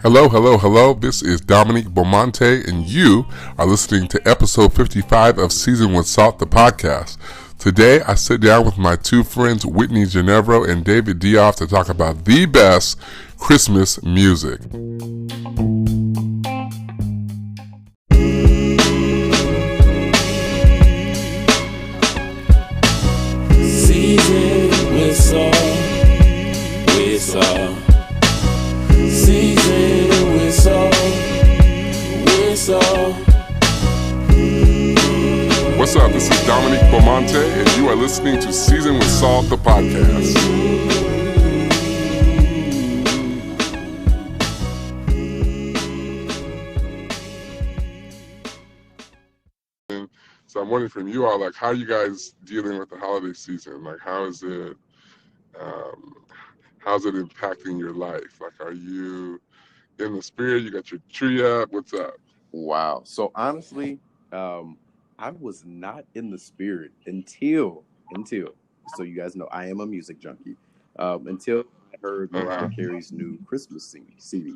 Hello, hello, hello. This is Dominique Beaumonte, and you are listening to episode 55 of Season with Salt, the podcast. Today, I sit down with my two friends, Whitney G and David Dioff, to talk about the best Christmas music. Season with salt, with salt. Season with salt, with salt. What's up? This is Dominique Beaumonte, and you are listening to Season with Salt, the podcast. So I'm wondering from you all, like, how are you guys dealing with the holiday season? Like, how's it impacting your life? Like, are you in the spirit? You got your tree up? What's up? Wow. So honestly, I was not in the spirit until, so you guys know I am a music junkie, until I heard Mariah Carey's new Christmas CD.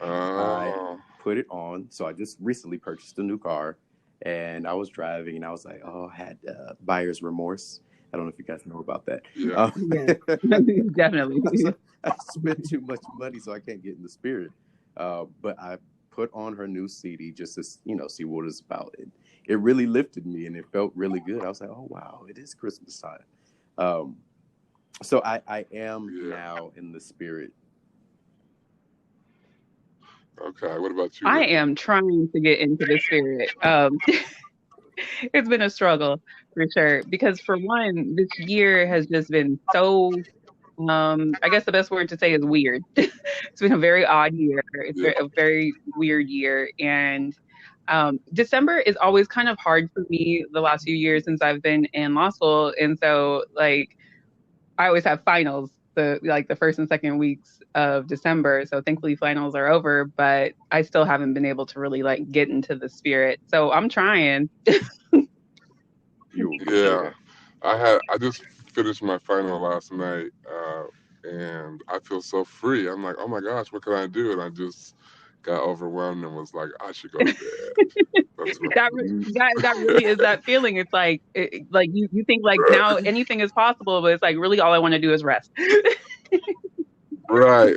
I put it on. So I just recently purchased a new car, and I was driving, and I was like, I had buyer's remorse. I don't know if you guys know about that. Yeah. Definitely. I spent too much money, so I can't get in the spirit. But I put on her new CD just to, see what it's about. It really lifted me, and it felt really good. I was like, oh, wow, it is Christmas time. So I am now in the spirit. Okay, what about you? I am trying to get into the spirit. It's been a struggle for sure, because for one, this year has just been so, I guess the best word to say is weird. It's been a very odd year. It's a very weird year. And December is always kind of hard for me the last few years since I've been in law school. And so, like, I always have finals the first and second weeks of December. So thankfully finals are over, but I still haven't been able to really get into the spirit. So I'm trying. Yeah, I just finished my final last night, and I feel so free. I'm like, oh my gosh, what can I do? And I just got overwhelmed and was like, I should go to bed. That's what that really is that feeling. It's like you think like now anything is possible, but it's like really all I want to do is rest. Right.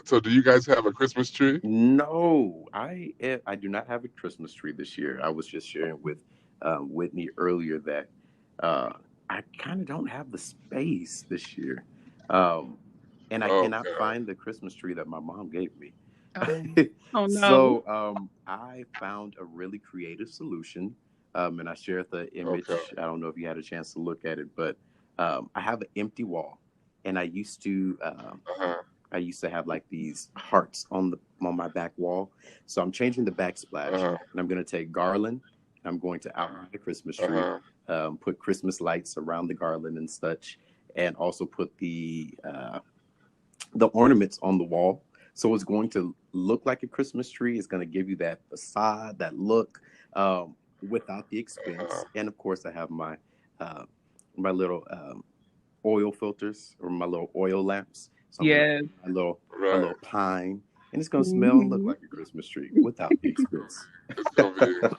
So do you guys have a Christmas tree? No, I do not have a Christmas tree this year. I was just sharing with Whitney earlier that I kind of don't have the space this year, and I cannot find the Christmas tree that my mom gave me. Oh no! So I found a really creative solution, and I shared the image. Okay. I don't know if you had a chance to look at it, but I have an empty wall, and I used to have like these hearts on my back wall. So I'm changing the backsplash, and I'm going to take garland. I'm going to outline the Christmas tree, put Christmas lights around the garland and such, and also put the ornaments on the wall. So it's going to look like a Christmas tree. It's going to give you that facade, that look, without the expense. And of course, I have my little oil filters or my little oil lamps. So yeah, a little pine, and it's going to smell and look like a Christmas tree without the expense. It's going to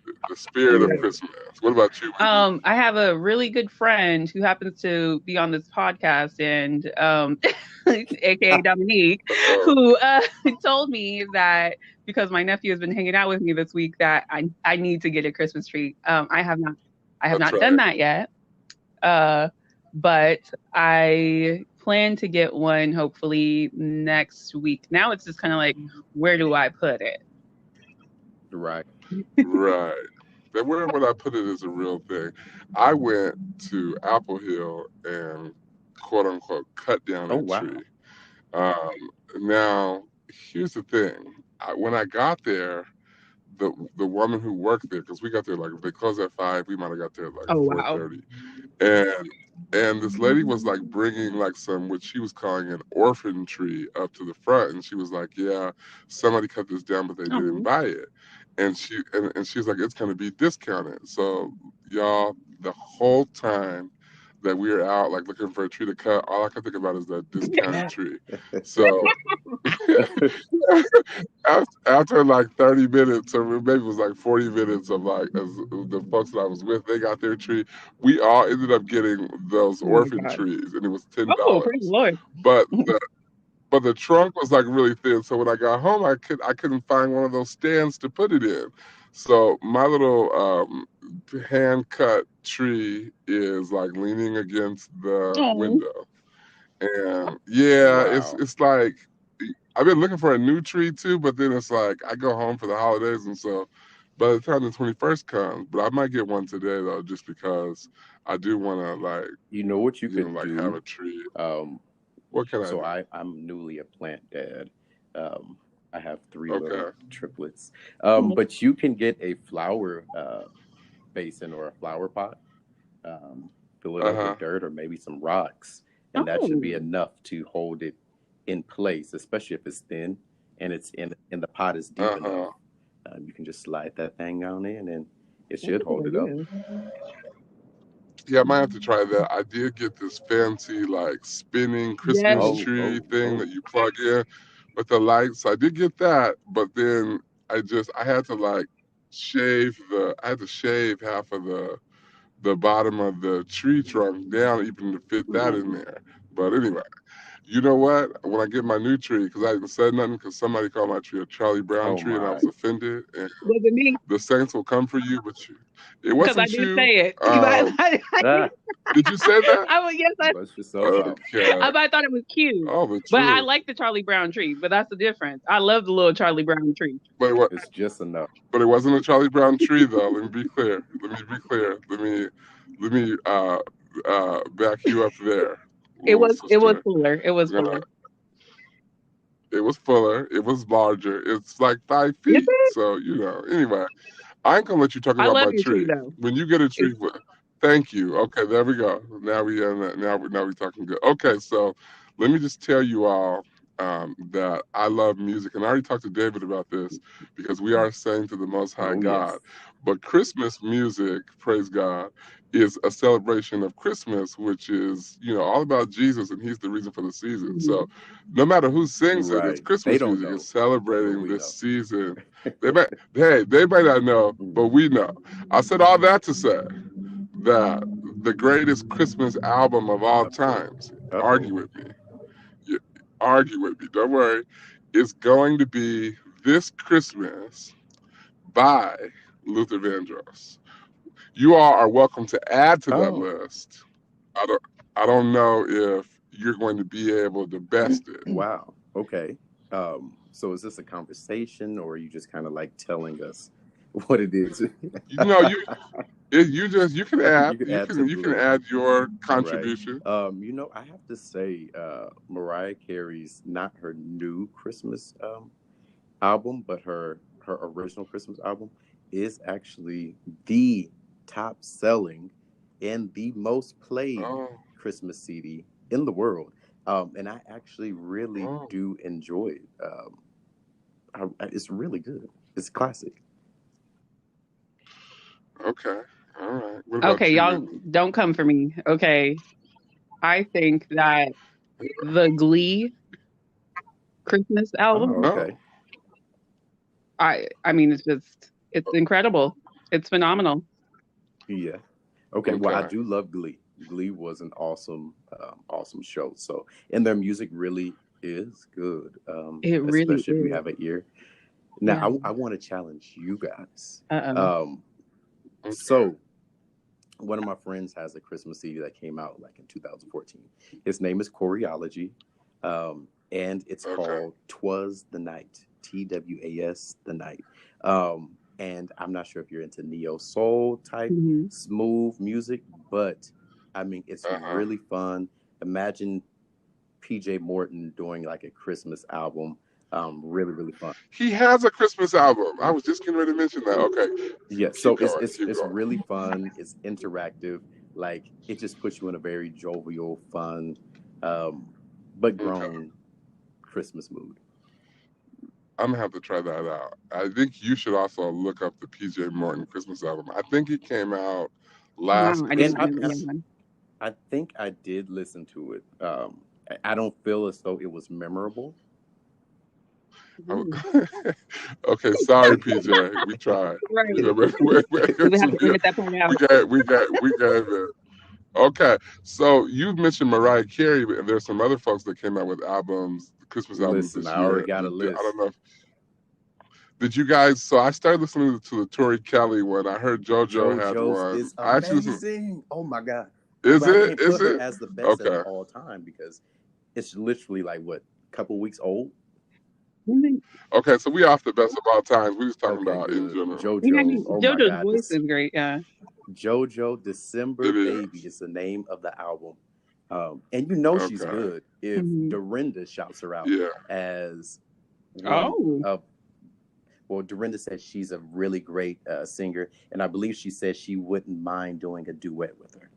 be the spirit of Christmas. What about you? I have a really good friend who happens to be on this podcast, and aka Dominique, who told me that because my nephew has been hanging out with me this week that I need to get a Christmas tree. I have not done that yet, but I plan to get one hopefully next week. Now it's just kind of like, where do I put it? Right. But where would I put it is a real thing. I went to Apple Hill and quote unquote cut down a tree. Now here's the thing. When I got there, the woman who worked there, because we got there if they closed at 5, we might have got there at 4:30. And this lady was bringing some what she was calling an orphan tree up to the front, and she was like, yeah, somebody cut this down but they didn't buy it. And she was like, it's going to be discounted. So y'all, the whole time that we were out like looking for a tree to cut, all I could think about is that discounted tree. So after like 30 minutes, or maybe it was like 40 minutes of like as the folks that I was with, they got their tree. We all ended up getting those Oh my orphan God. trees, and it was Oh, praise the $10. Lord. But the trunk was like really thin, so when I got home, I couldn't find one of those stands to put it in. So my little hand cut tree is like leaning against the Oh, window, and yeah, Wow. it's like I've been looking for a new tree too, but then it's like I go home for the holidays, and so by the time the 21st comes, but I might get one today though, just because I do want to like You know what you could like have do? a tree. Um, What can I so do? I'm newly a plant dad. Um, I have three little Okay. triplets. oh, But you can get a flower basin or a flower pot, fill it Uh up with huh. dirt or maybe some rocks, and that should be oh, enough to hold it in place, especially if it's thin and it's in and the pot is deep Uh enough. huh. You can just slide that thing on in, and it that's should a good hold it up. idea. Yeah, I might have to try that. I did get this fancy like spinning Christmas Yes. Oh, tree oh, thing oh. that you plug in with the lights. I did get that, but then I had to like I had to shave half of the bottom of the tree trunk down even to fit that in there. But anyway, you know what? When I get my new tree, because I didn't say nothing, because somebody called my tree a Charlie Brown Oh tree, and I my. was offended. And Was it me? the saints will come for you, but it Because I wasn't did you. say it. Ah, Did you say that? I was, yes, bust yourself out. Okay. I thought it was cute. Oh, the But I truth. like the Charlie Brown tree, but that's the difference. I love the little Charlie Brown tree. But what? It's just enough. But it wasn't a Charlie Brown tree, though. Let me be clear. Let me be clear. Let me back you up there, little It was sister. fuller. It was We're fuller. gonna. It was fuller. It was larger. It's like 5 feet. Is So Anyway, I ain't gonna let you talk I about love my your tree tree. though. When you get a It's tree, thank you. Okay, there we go. Now we talking good. Okay, so let me just tell you all that I love music, and I already talked to David about this because we are saying to the Most High Oh God. yes. But Christmas music, praise God, is a celebration of Christmas, which is all about Jesus, and He's the reason for the season. So Mhm. no matter who sings it, it's Right. They Christmas don't music. It's know, but celebrating we this know. season. They might not know, but Mhm. we know. I said all that to say that the greatest Christmas album of all times, Uh-oh. argue with me, you, argue with me, don't worry, is going to be This Christmas by Luther Vandross. You all are welcome to add to that Oh, list. I don't, I don't know if you're going to be able to best it. wow. Okay. So is this a conversation or are you just kind of like telling us what it is? You know, you can add You can add to the you can list. add your All right. contribution. I have to say, Mariah Carey's not her new Christmas album, but her original Christmas album is actually the top selling and the most played Oh, Christmas CD in the world. And I actually really oh, do enjoy it. It's really good. It's classic. okay, all right. What Okay, about you, y'all Whitney? don't come for me. Okay. I think that the Glee Christmas Oh, album, okay. Oh, I mean it's incredible. It's phenomenal. Yeah. Okay. Well, I okay, do love Glee. Glee was an awesome show. So, and their music really is good, It really especially if you is. have an ear. Now, Yeah. I want to challenge you guys. Uh-oh. Um, okay, so, one of my friends has a Christmas CD that came out like in 2014. His name is Choreology, and it's okay. called "Twas the Night." TWAS the Night. And I'm not sure if you're into neo soul type Mhm. smooth music, but I mean it's Uh huh. really fun. Imagine PJ Morton doing like a Christmas album. Really fun. He has a Christmas album. I was just getting ready to mention that. Okay, Yeah, keep so it's going. it's Keep it's going. really fun. It's interactive. Like it just puts you in a very jovial, fun, um, but Okay, grown Christmas mood. I'm gonna have to try that out. I think you should also look up the PJ Morton Christmas album. I think it came out last No, I And didn't I, know and Christmas. yeah. I think I did listen to it. I don't feel as though it was memorable. Okay, sorry, PJ. We tried. Right. We have to We edit that part out. we gave it. Okay, so you mentioned Mariah Carey, and there's some other folks that came out with albums, Christmas albums Listen, this I already year. got a I list. don't know if did you guys? So I started listening to the Tori Kelly one. I heard JoJo had JoJo's one. is I actually listened. amazing. Oh my god! Is But I it? can't Is put her it? as the best of Okay. all time because it's literally like what, couple weeks old. Okay, so we off the best of all times. We just talking Okay, about in good. general. Yeah, I JoJo. mean, Oh my JoJo's god, voice this is great. Yeah. JoJo December It Baby is. is the name of the album. And you know she's Okay. good if Mhm. Dorinda shouts her out Yeah. as one Oh. of. Well, Dorinda says she's a really great singer, and I believe she says she wouldn't mind doing a duet with her.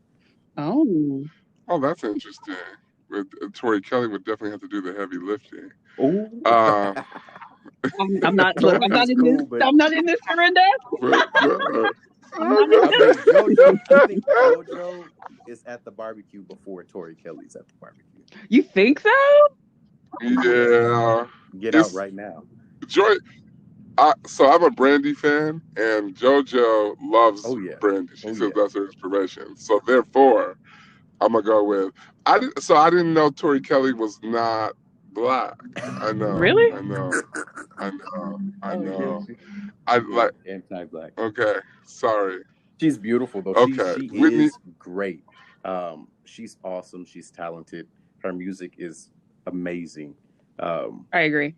Oh. Oh, that's interesting. With Tori Kelly would definitely have to do the heavy lifting. Oh, I'm not. Look, I'm Tori not is in this. cool, but I'm not in this, Dorinda. But, I'm not in this. I think JoJo is at the barbecue before Tori Kelly's at the barbecue. You think so? yeah, Get out it's right now. Joy. So I'm a Brandy fan, and JoJo loves Oh yeah. Brandy. She Oh says yeah. that's her inspiration. So therefore, I'm gonna go with. I didn't know Tori Kelly was not black. I know. Really? I know. I know. I Oh yeah. know. I Yeah. like. Anti-black. Okay. Sorry. She's beautiful though. Okay. She Whitney. is great. She's awesome. She's talented. Her music is amazing. I agree.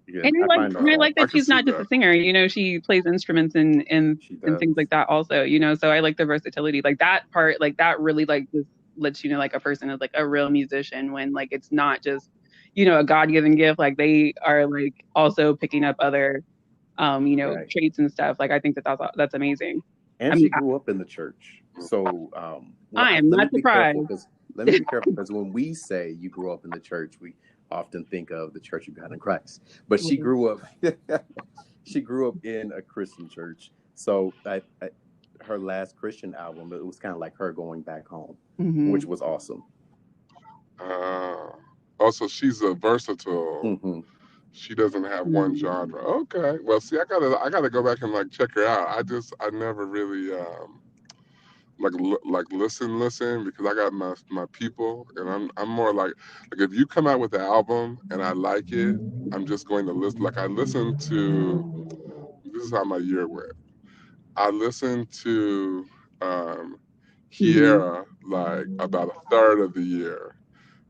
Yeah, And I find I her. like I that can she's see not just a that. singer. You know, she plays instruments She and things does. like that also. You know, so I like the versatility. Like that part, like that really like just lets you know like a person is like a real musician when like it's not just a God given gift. Like they are like also picking up other Right. traits and stuff. Like I think that's amazing. I And mean, she grew up in the church. So I am let me not be careful surprised. because let me be careful because when we say you grew up in the church, we often think of the Church of God in Christ. But she grew up she grew up in a Christian church. So her last Christian album, it was kind of like her going back home, Mm-hmm. which was awesome. Also, she's a versatile. Mm-hmm. She doesn't have one genre. Okay. Well, see, I gotta go back and like check her out. I never really like listen because I got my people, and I'm more like if you come out with an album and I like it, I'm just going to listen. Like I listen to. This is how my year went. I listened to Kiera like about a third of the year.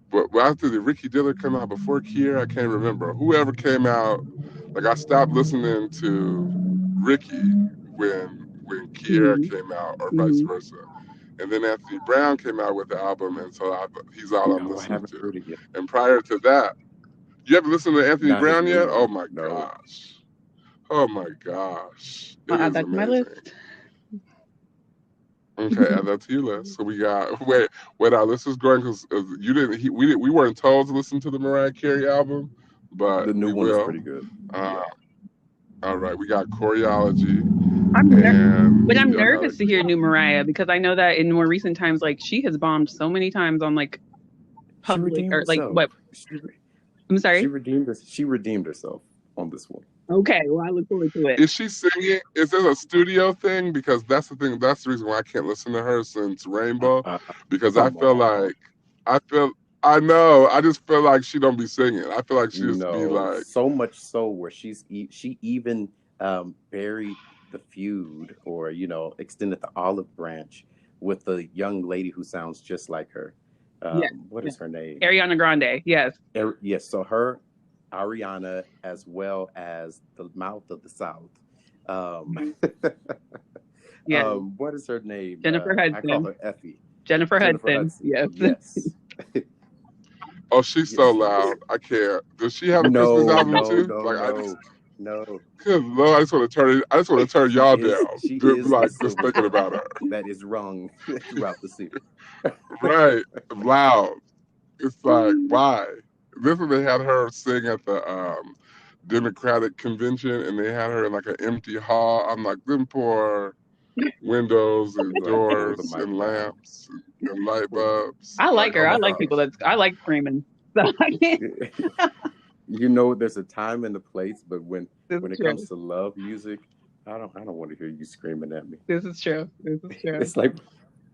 But after the Ricky Diller came out before Kiera, I can't remember. Whoever came out, like I stopped listening to Ricky when Kiera came out, or vice versa. And then Anthony Brown came out with the album, and so he's all I'm No, I listening haven't to. heard it yet. And prior to that, you haven't listened to Anthony Not his Brown new yet? Oh one. my No. gosh. Oh my gosh. It I'll add is that to my amazing. list. Okay, add that to your list. So we got wait. Our list is growing because we weren't told to listen to the Mariah Carey album, but The new we one is will. pretty good. All right, we got Choreology, But I'm and nervous to hear new Mariah because I know that in more recent times, like she has bombed so many times on like She public redeemed or like herself. what? I'm sorry. She redeemed herself on this one. Okay, well I look forward to it. is she singing? Is this a studio thing? Because that's the thing. That's the reason why I can't listen to her since Rainbow, because I Come feel on. like I know. I just feel like she don't be singing. I feel like she just be No, like. so much so where she even buried the feud or extended the olive branch with the young lady who sounds just like her. What is her name? Ariana Grande. Yes. Yes. So her, Ariana, as well as the Mouth of the South. Yeah. What is her name? Jennifer I call Hudson. her Effie. Jennifer Hudson. Yes. Yes. Oh, she's so loud. I can't. Does she have a No, Christmas album no, too? no, Like no. good Lord, I just want to turn y'all down. She Just, is like a just silver thinking about her. that is rung throughout the city. Right, loud. It's like why? This one they had her sing at the Democratic convention, and they had her in like an empty hall. I'm like, them poor. windows and You like pull the doors mic and down. lamps and light bulbs. I Like, like her. oh I my like people gosh. that's. I like screaming. So I can't. You know, there's a time and a place, but when This is when it true. comes to love music, I don't want to hear you screaming at me. This is true. This is true. It's like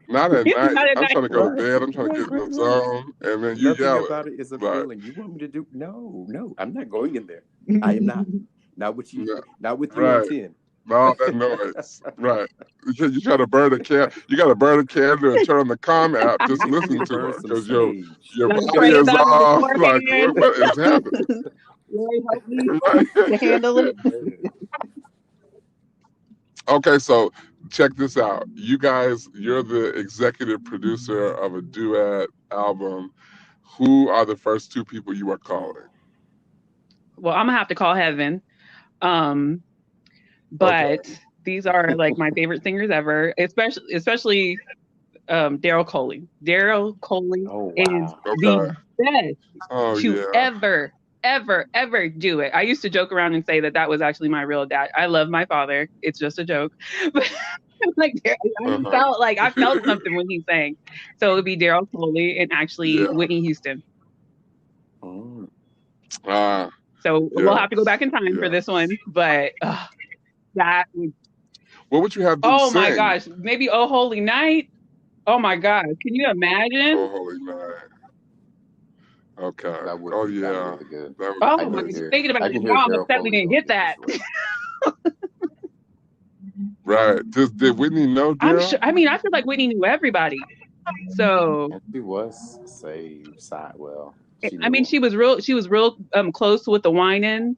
Not at night. Not at I'm night. trying to go to right, bed. I'm trying to right, get in right, the right. zone, and then you Nothing yell it. about it is Like, appealing. You want me to do? No, no, I'm not going in there. I am not. Not with you. no, Not with you on right. 10. All that noise. Right. You try to burn a can. You got to burn a candle and turn on the calm app. Just You listen can to burn her some because sage. your Like body pray is about it off. Like, beforehand. what is happening? Lord help me to handle it. Right. Okay, so check this out. You guys, you're the executive producer of a duet album. Who are the first two people you are calling? Well, I'm gonna have to call Heaven. Um, Okay. but these are like my favorite singers ever, especially Daryl Coley. Daryl Coley Oh is wow. the Okay. best Oh to yeah. ever do it. I used to joke around and say that that was actually my real dad. I love my father. It's just a joke. But like Uh-huh. I felt something when he sang. So it would be Daryl Coley and actually Yeah. Whitney Houston. Mm. Ah, So we'll have to go yes. back in time for this Yes. one. But that What would you have them oh my sing? gosh, maybe Oh Holy Night. Oh my God, can you imagine? Oh holy night. Okay. That would Oh be kind of yeah. really good. That would I Oh be my can God, amazing. hear thinking about I it can hear now, I'm Daryl upset we Coley didn't doing hit it for that. sure. Right. Did Whitney know I'm sure. Daryl? I mean, I feel like Whitney knew everybody. So And she was saved side well. She I mean, knew him. she was real close with the wine.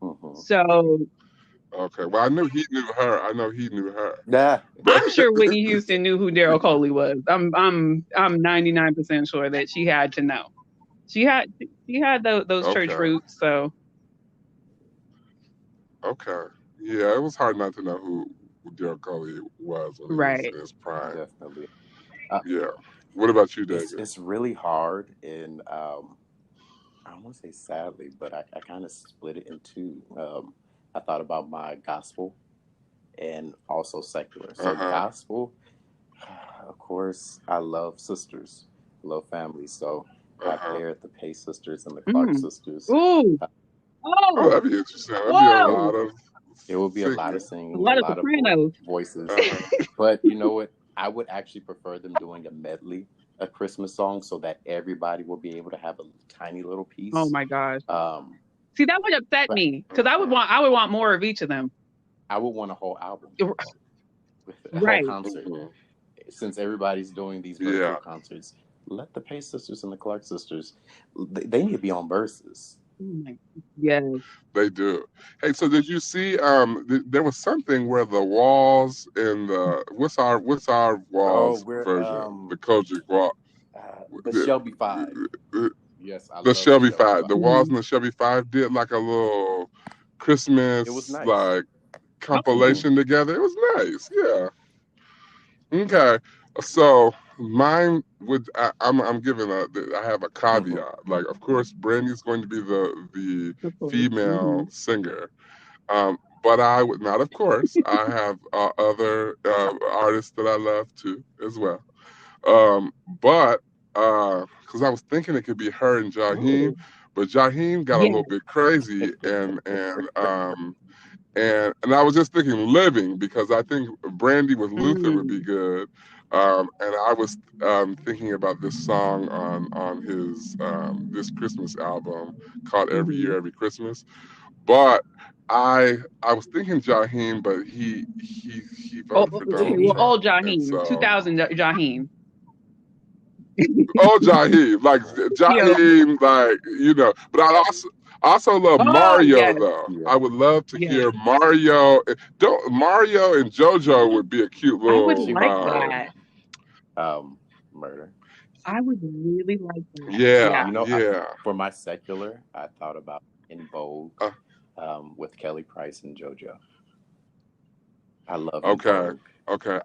Mm-hmm. So Okay. Well, I knew he knew her. I know he knew her. Yeah. But I'm sure Whitney Houston knew who Daryl Coley was. I'm 99% sure that she had to know. She had those church okay. roots. So Okay. Yeah, it was hard not to know who Daryl Coley was when he was right. in his prime. Definitely. Uh, Yeah. What about you, it's David? it's really hard, and I don't want to say sadly, but I kind of split it in two. I thought about my gospel and also secular. Uh So huh. gospel, of course, I love sisters, love family. So Uh I huh. paired the Pace sisters and the Clark Mm. sisters. Ooh. Uh, Oh, Oh. that'd be interesting. That'd be a it Whoa. lot will of it will be a lot of singing. A singing, a lot of lot of Sopranos. voices. Uh huh. But you know what? I would actually prefer them doing a medley, a Christmas song, so that everybody will be able to have a tiny little Oh piece. my gosh. Um, See, that would upset but me because Uh-huh. I would want more of each of them. I would want a whole album, a whole Right. concert. Hmm. Since everybody's doing these virtual Yeah, concerts, let the Pace sisters and the Clark sisters, they need to be on verses. Oh my. Yes. they do. Hey, so did you see? There was something where the walls in the what's our Oh, walls we're version? The Kojic wall. the The, Shelby Five. the, Yes, I the love the Shelby Shelby Five. Five. The walls in Mhm. the Shelby Five did like a little It was Christmas nice. like Oh. compilation together. It was nice. Yeah. Okay, so mine would I'm giving I have a Hmm. caveat. Like, of course, Brandy's going to be the Of course. female Hmm. singer, but I would not. Of course, I have other artists that I love too as well. But because I was thinking it could be her and Jaheim, Oh. but Jaheim got a Yeah. little bit crazy and I was just thinking living because I think Brandy with Luther would be Mm. good. And I was thinking about this song on his this Christmas album called Every Hmm. Year Every Christmas. But I was thinking Jaheim, but he Oh, voted for okay. Donald Well, Trump, old and Jaheen, so 2000 Jaheen. oh Jaheim, like Yeah. Jaheim, like but I also love Oh, Mario yes. though. Yeah. I would love to Yes. hear Mario. Don't Mario and JoJo would be a cute I would little She like would play that. Murder. I would really like that. yeah, Yeah. You know, yeah. for my secular, I thought about In Vogue Uh, with Kelly Price and JoJo. I love In okay, Vogue. okay.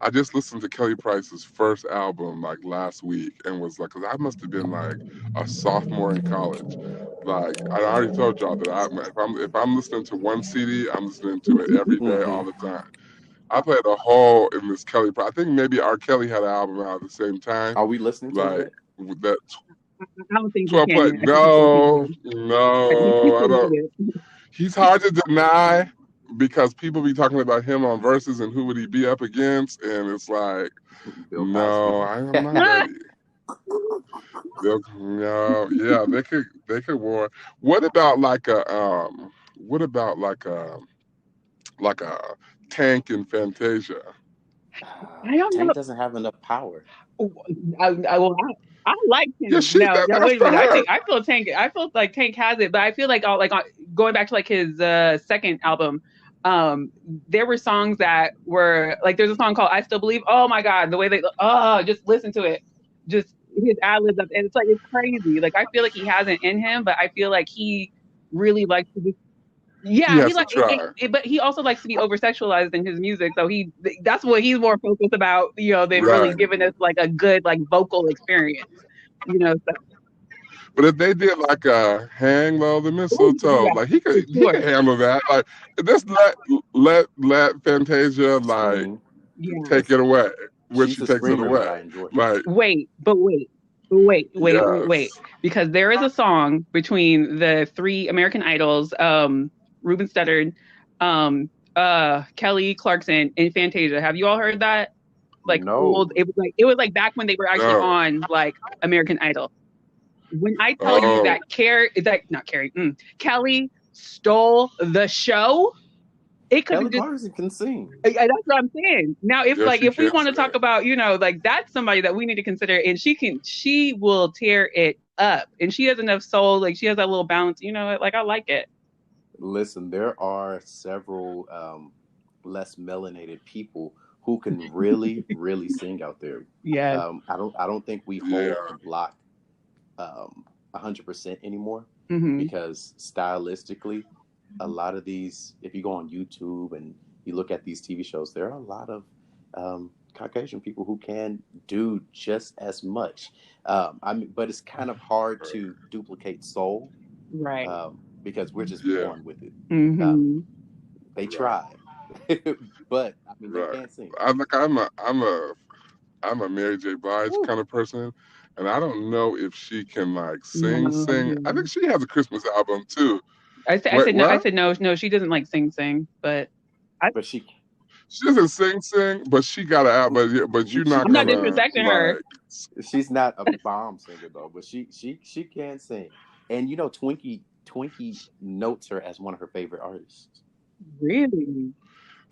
I just listened to Kelly Price's first album like last week and was like, cause I must have been like a sophomore in college. Like I already told y'all that if I'm listening to one CD, I'm listening to it every day, Hmm. all the time. I played a hole in this Kelly. I think maybe R. Kelly had an album out at the same time. Are we listening to it Like yet? with that I don't think we 12 play. can. I think it's No, illegal. no, It's I don't. illegal. He's hard to deny because people be talking about him on Versus and who would he be up against, and it's like, Bill Cosby. no, I am not ready. No, yeah, they could war. What about like what about like a Tank and Fantasia? I don't know. Tank doesn't have enough power. I like Yeah, Tank. No, that's wait a for minute. her. I feel like Tank has it, but I feel like going back to like his second album, there were songs that were like there's a song called "I Still Believe." Oh my god, the way just listen to it, just his ad libs, and it's like it's crazy. Like I feel like he has it in him, but I feel like he really likes to just He yeah, he has to like try. but he also likes to be over sexualized in his music. So that's what he's more focused about, than really Right. giving us like a good like vocal experience. So But if they did like a hang low the mistletoe, yeah, like he for could he sure. could handle that. Like just let Fantasia like Scream. Yeah. take it away when She's she a takes it screamer, but away. I enjoy her. Like Wait. yes. Because there is a song between the three American Idols, Ruben Studdard, Kelly Clarkson, and Fantasia. Have you all heard that? Like No. old, it was like back when they were actually No. on like American Idol. When I tell you Oh. that Kelly stole the show, it could Kelly have just Clarkson can sing. that's what I'm saying. Now, Yeah, she if we can want to sing. talk about, like that's somebody that we need to consider, and she will tear it up, and she has enough soul, like she has that little balance, like I like it. Listen, there are several less melanated people who can really, really sing out there. Yeah. I don't think we hold the block 100% anymore because stylistically, a lot of these, if you go on YouTube and you look at these TV shows, there are a lot of Caucasian people who can do just as much. But it's kind of hard to duplicate soul, right? Because we're just born with it. They try, but I mean they can't sing. I'm a Mary J. Blige kind of person, and I don't know if she can like sing. I think she has a Christmas album too. I said no. I said no. She doesn't like sing, but she doesn't sing, but she got an album. But you're not I'm not gonna disrespecting her. She's not a bomb singer though, but she can sing. And Twinkie notes her as one of her favorite artists. Really?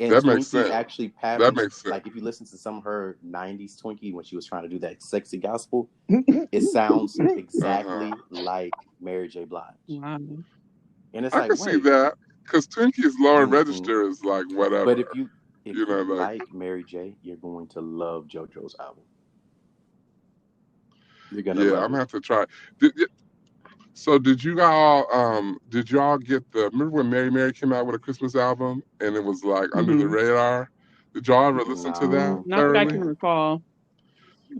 And that Twinkie makes sense. Actually patterns, that makes sense. Like if you listen to some of her 90s Twinkie when she was trying to do that sexy gospel, it sounds exactly like Mary J. Blige. Wow. And it's I can see that because Twinkie's lower register is like whatever. But if you like Mary J, you're going to love JoJo's album. You're gonna love I'm gonna have to try. So did you all get remember when Mary came out with a Christmas album and it was like under the radar? Did y'all ever listen to that? Not that I can recall.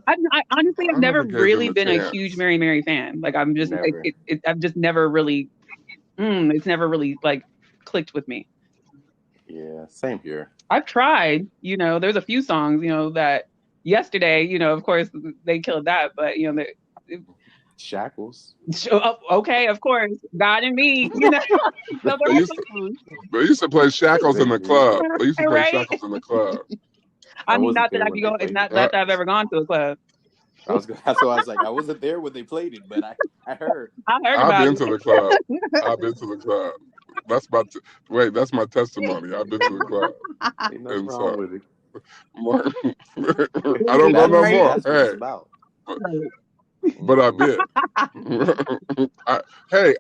I honestly, I've never really been a huge Mary fan. Like I'm just, I've just never really, it's never really like clicked with me. Yeah, same here. I've tried, there's a few songs, that Yesterday, of course they killed that, but Shackles. Okay, of course. God and Me. They used to play Shackles in the club. They used to play Shackles in the club. I mean, not that I could go. It's not that I've ever gone to a club. That's why I was like, I wasn't there when they played it, but I heard. I've been to the club. I've been to the club. That's my testimony. I've been to the club. Ain't nothing wrong with it. I don't go no more. That's what it's about. But I did.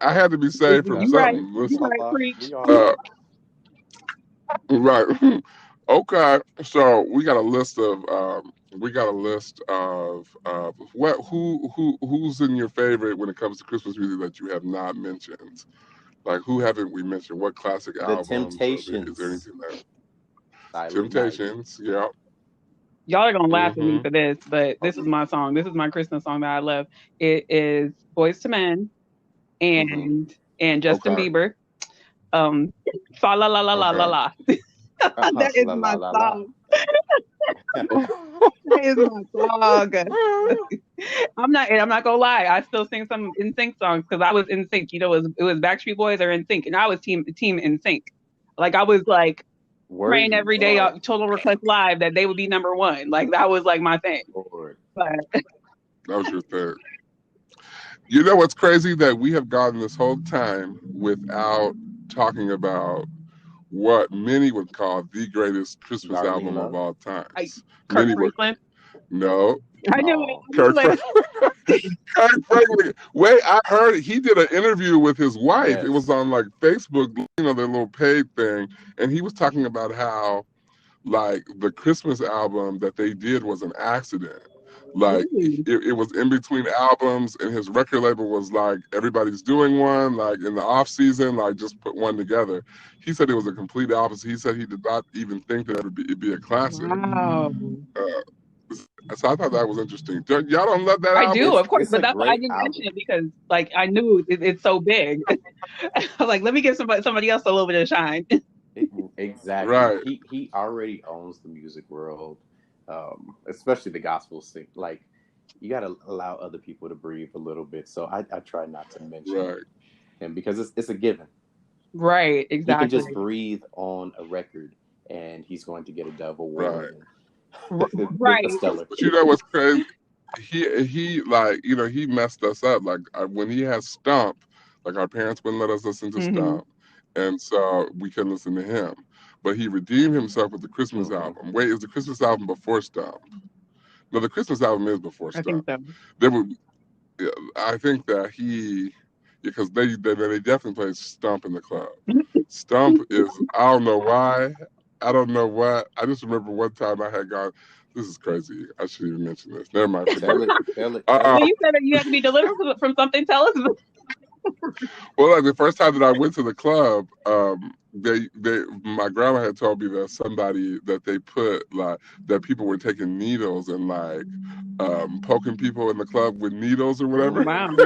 I had to be saved from something. Right. Okay. So we got a list of who's in your favorite when it comes to Christmas music that you have not mentioned. Like who haven't we mentioned? What classic albums? The Temptations. Is there anything there? Temptations. Yeah. Y'all are gonna laugh at me for this, but this is my song. This is my Christmas song that I love. It is Boyz II Men and Justin Bieber. Fa la la la la la la. That is La la my la la. song. That is my song. I'm not gonna lie. I still sing some NSYNC songs because I was in sync. It was Backstreet Boys or NSYNC, and I was team NSYNC. Like I was like Were praying you? every day on Total Request Live that they would be number one. Like that was like my thing. Lord. But That was your thing. You know what's crazy? That we have gone this whole time without talking about what many would call the greatest Christmas Darlene album of Love. all times. Kirk Many would. Franklin, No, I knew it. Oh, I Kirk knew Franklin. Kirk Franklin. Wait, I heard he did an interview with his wife. It was yes. on like Facebook, their little paid thing, and he was talking about how like the Christmas album that they did was an accident. Like Really? it was in between albums, and his record label was like, everybody's doing one, like in the off season, like just put one together. He said it was a complete opposite. He said he did not even think that it'd be a classic. Wow. So I thought that was interesting. Y'all don't love that I do, album? of course, It's but a that's why I great didn't mention album. it because like I knew it's so big. I was like, let me give somebody else a little bit of shine. Exactly. Right, He already owns the music world, especially the gospel scene. Like you got to allow other people to breathe a little bit. So I try not to mention right, him because it's a given. Right, He can exactly. just breathe on a record, and he's going to get a Dove right. Award and a Right. Stellar. But you know what's crazy? He like he messed us up. Like when he had Stump, like our parents wouldn't let us listen to Hmm. Stump, and so we couldn't listen to him. But he redeemed himself with the Christmas Hmm. album. Wait, is the Christmas album before Stump? No, the Christmas album is before I think Stump. so. There were, yeah, I think that because they definitely played Stump in the club. Stump is, I don't know why. I don't know what. I just remember one time I had gone, this is crazy. I shouldn't even mention this. Never mind, forget Tell it. it, tell it, tell Uh, Well, it. you said that you had to be delivered from something. Tell us. well, like the first time that I went to the club, my grandma had told me that somebody that they put like that people were taking needles and like poking people in the club with needles or whatever. Mm. Wow.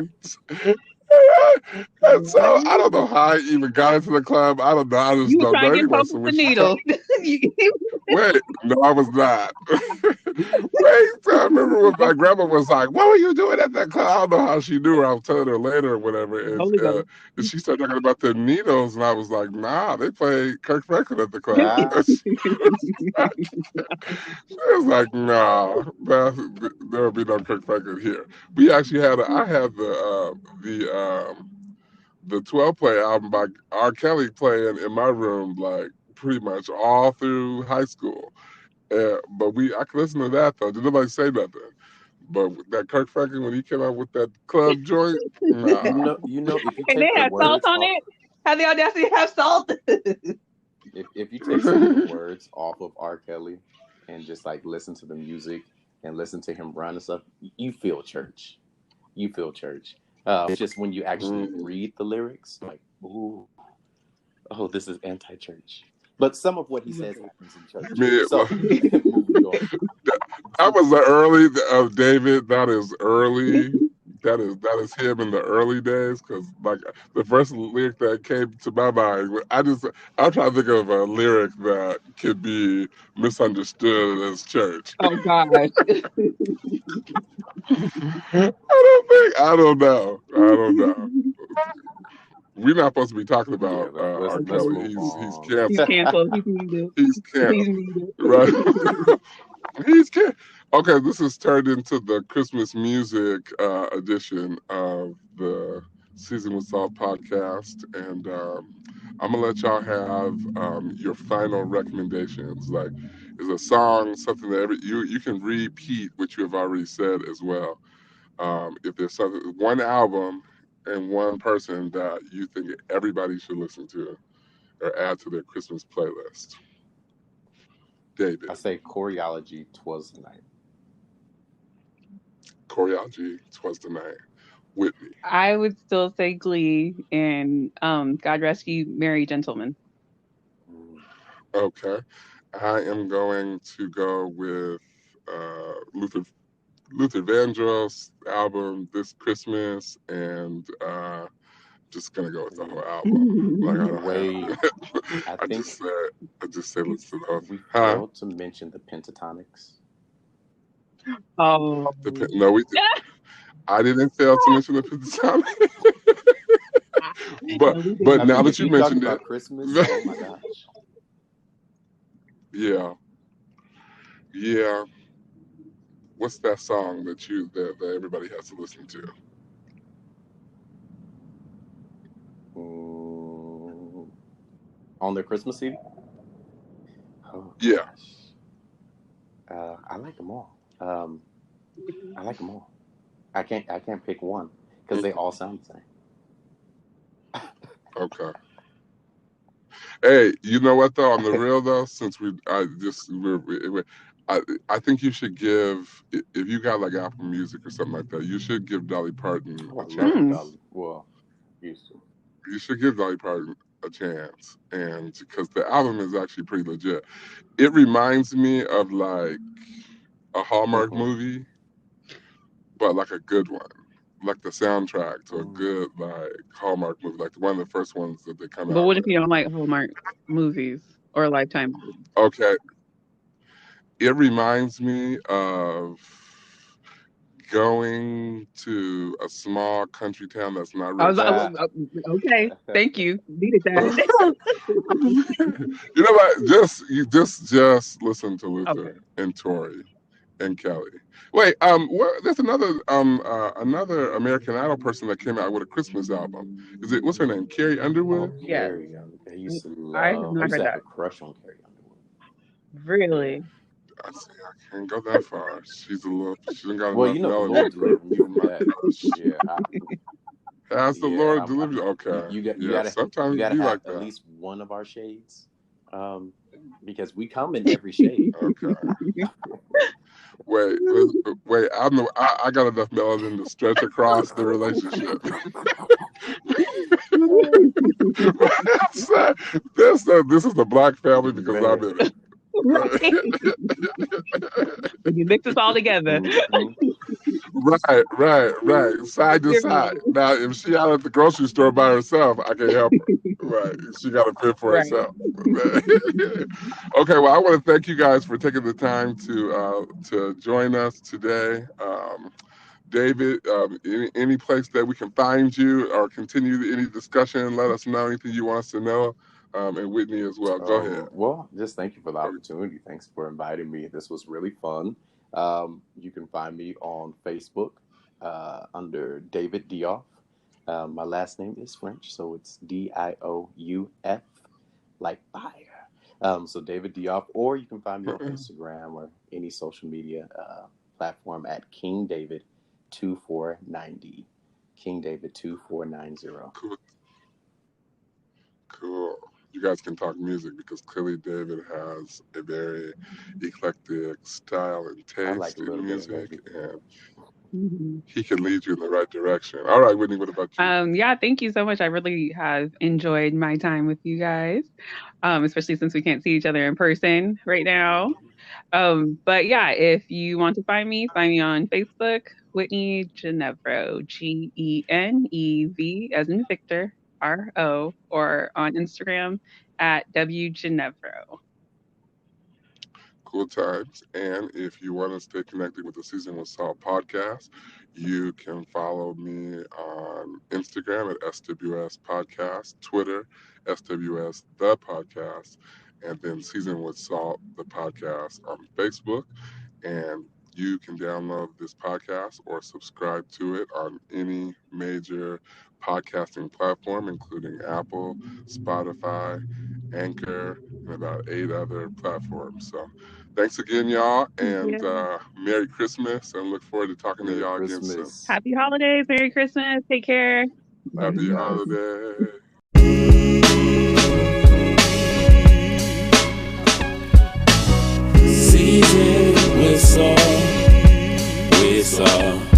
And so What? I don't know how I even got into the club. I don't know. I just You were don't trying know. to get Anyway, poked so with when the she told needle. wait, no, I was not. Wait, so I remember when my grandma was like, "What were you doing at that club?" I don't know how she knew. I was telling her later or whatever, Holy Ghost. and she started talking about the needles, and I was like, "Nah, they play Kirk Franklin at the club." Ah, She was like, "Nah, there will be no Kirk Franklin here." We actually had I had the 12 play album by R. Kelly playing in my room like pretty much all through high school. But I could listen to that though. Did nobody say nothing? But that Kirk Franklin when he came out with that club joint, nah. if you And they take the had salt words on off, it. Had the audacity to have salt. if you take some of the words off of R. Kelly and just like listen to the music and listen to him run and stuff, you feel church. You feel church. It's just when you actually Mhm. read the lyrics, like, ooh, oh, this is anti-church. But some of what he says happens in You church. mean So moving on. that was the early of David? That is early. That is him in the early days because like the first lyric that came to my mind, I'm trying to think of a lyric that could be misunderstood as church. Oh gosh. I don't know. I don't know. We're not supposed to be talking Yeah, about let's R. let's Kelly. move He's on. He's canceled. canceled. He's muted. He's He's canceled. muted. Right. He's canceled. Okay, this has turned into the Christmas music edition of the Season with Salt podcast, and I'm gonna let y'all have your final recommendations. Like, is a song something that you can repeat what you have already said as well. If there's something, one album and one person that you think everybody should listen to or add to their Christmas playlist. David, I say choreology, 'Twas the Night. choreology, twas the night. Whitney. I would still say Glee and God Rescue Merry Gentlemen. Mm. Okay. I am going to go with Luther Vandross album this Christmas and just gonna go with the whole album. Like I don't Wait, have. I I think just said listen to the whole. we Huh? failed to mention the pentatonics. Oh. No, we. I didn't fail to mention the pentatonic. No, we did but I mean, now if that you you talk mentioned about it, Christmas, oh my gosh. yeah. What's that song that everybody has to listen to? On their Christmas CD? Oh Yeah. gosh. I like them all. I like them all. I can't pick one because they all sound the same. Okay. Hey, you know what though? On the real though, since I think you should give, if you got like Apple Music or something like that, you should give Dolly Parton Oh, a I love chance. Dolly. Well, used to. You should give Dolly Parton a chance, and because the album is actually pretty legit. It reminds me of like a Hallmark movie, but like a good one, like the soundtrack to a good like Hallmark movie, like one of the first ones that they come But out what if with. you don't like Hallmark movies or Lifetime movies? Okay, it reminds me of going to a small country town that's not I real was close. okay. Thank you. Needed that. You know what? Just listen to Luther Okay. and Tori and Kelly. Wait, there's another American Idol person that came out with a Christmas album. What's her name? Carrie Underwood? Oh, Yes. Carrie Underwood. I used to I have not heard have that. a crush on Carrie Underwood. Really? I see. I can't go that far. She done got Well, enough the melanin Lord to delivered me be from my that. crush. Has the Lord delivered you? Okay. You Yeah, sometimes it gotta be have like at that. least one of our shades, because we come in every shade. Okay. Wait. I got enough melanin to stretch across the relationship. This is the black family because I'm in it. When you mix us all together. Right. Side to side. Now, if she out at the grocery store by herself, I can help her. Right. She got to fend for herself. Okay. Well, I want to thank you guys for taking the time to join us today. David, any place that we can find you or continue any discussion, let us know anything you want us to know. And Whitney as well. Go ahead. Well, just thank you for the opportunity. Thanks for inviting me. This was really fun. You can find me on Facebook under David Diouf. My last name is French, so it's Diouf, like fire. So David Diouf, or you can find me on Instagram or any social media platform at King David 2490. King David 2490. Cool. You guys can talk music because clearly David has a very eclectic style and taste in music, and he can lead you in the right direction. All right, Whitney, what about you? Yeah, thank you so much. I really have enjoyed my time with you guys, especially since we can't see each other in person right now. But yeah, if you want to find me on Facebook, Whitney Ginevro, Genev as in Victor, RO, or on Instagram at WGenevro. Cool times. And if you want to stay connected with the Season with Salt podcast, you can follow me on Instagram at SWS Podcast, Twitter, SWS The Podcast, and then Season with Salt, the podcast on Facebook. And you can download this podcast or subscribe to it on any major podcasting platform, including Apple, Spotify, Anchor, and about 8 other platforms. So thanks again, y'all, and Merry Christmas, and look forward to talking to y'all again soon. Happy holidays, Merry Christmas, take care. Happy holidays. Season with salt, with salt.